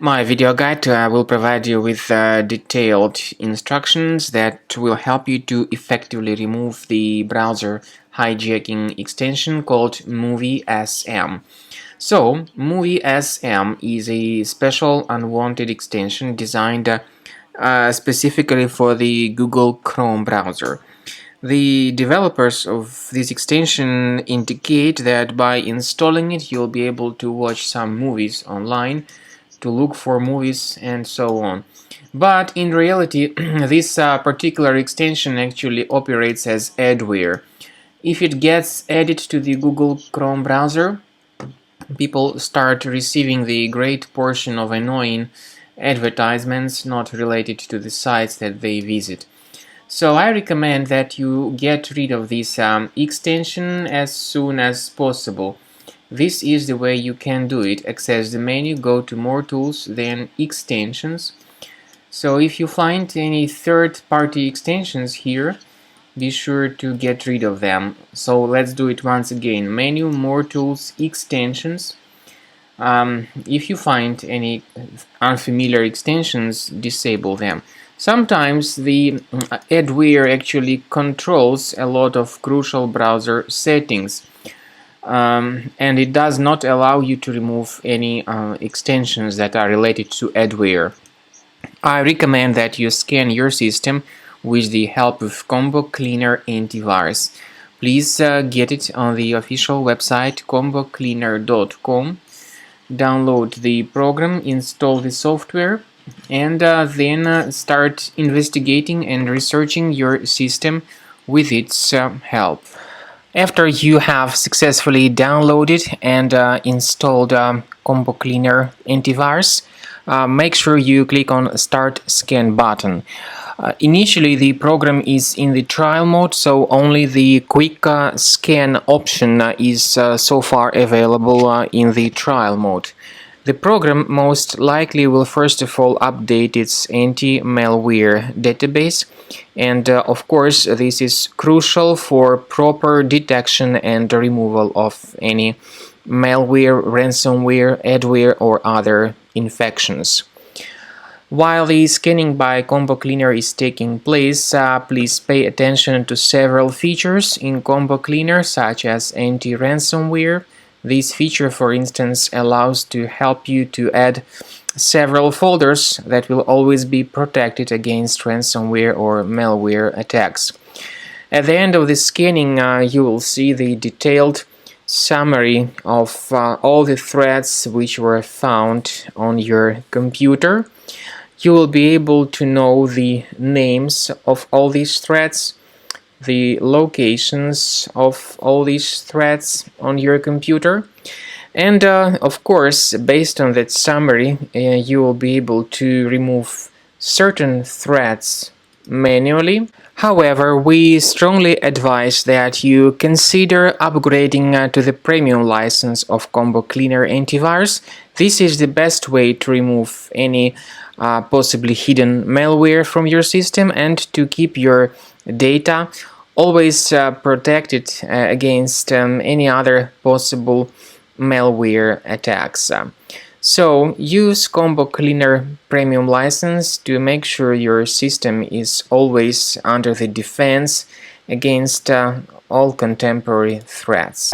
My video guide will provide you with detailed instructions that will help you to effectively remove the browser hijacking extension called Moviesm. So, Moviesm is a special unwanted extension designed specifically for the Google Chrome browser. The developers of this extension indicate that by installing it, you'll be able to watch some movies online, to look for movies, and so on. But in reality, this particular extension actually operates as adware. If it gets added to the Google Chrome browser, people start receiving the great portion of annoying advertisements not related to the sites that they visit. So I recommend that you get rid of this extension as soon as possible. This is the way you can do it. Access the menu, go to More Tools, then Extensions. So if you find any third-party extensions here, be sure to get rid of them. So let's do it once again. Menu, More Tools, Extensions. If you find any unfamiliar extensions, disable them. Sometimes the adware actually controls a lot of crucial browser settings, and it does not allow you to remove any extensions that are related to adware. I recommend that you scan your system with the help of Combo Cleaner Antivirus. Please get it on the official website combocleaner.com. Download the program, install the software, and then start investigating and researching your system with its help. After you have successfully downloaded and installed Combo Cleaner Antivirus, make sure you click on Start Scan button. Initially, the program is in the trial mode, so only the quick scan option is so far available in the trial mode. The program most likely will first of all update its anti-malware database, and of course this is crucial for proper detection and removal of any malware, ransomware, adware or other infections. While the scanning by Combo Cleaner is taking place, please pay attention to several features in Combo Cleaner, such as anti-ransomware. This feature, for instance, allows to help you to add several folders that will always be protected against ransomware or malware attacks. At the end of the scanning, you will see the detailed summary of all the threads which were found on your computer. You will be able to know the names of all these threads, the locations of all these threads on your computer, and of course, based on that summary, you will be able to remove certain threads manually. However, we strongly advise that you consider upgrading to the premium license of Combo Cleaner Antivirus. This is the best way to remove any possibly hidden malware from your system and to keep your data always protected against any other possible malware attacks. So use Combo Cleaner Premium license to make sure your system is always under the defense against all contemporary threats.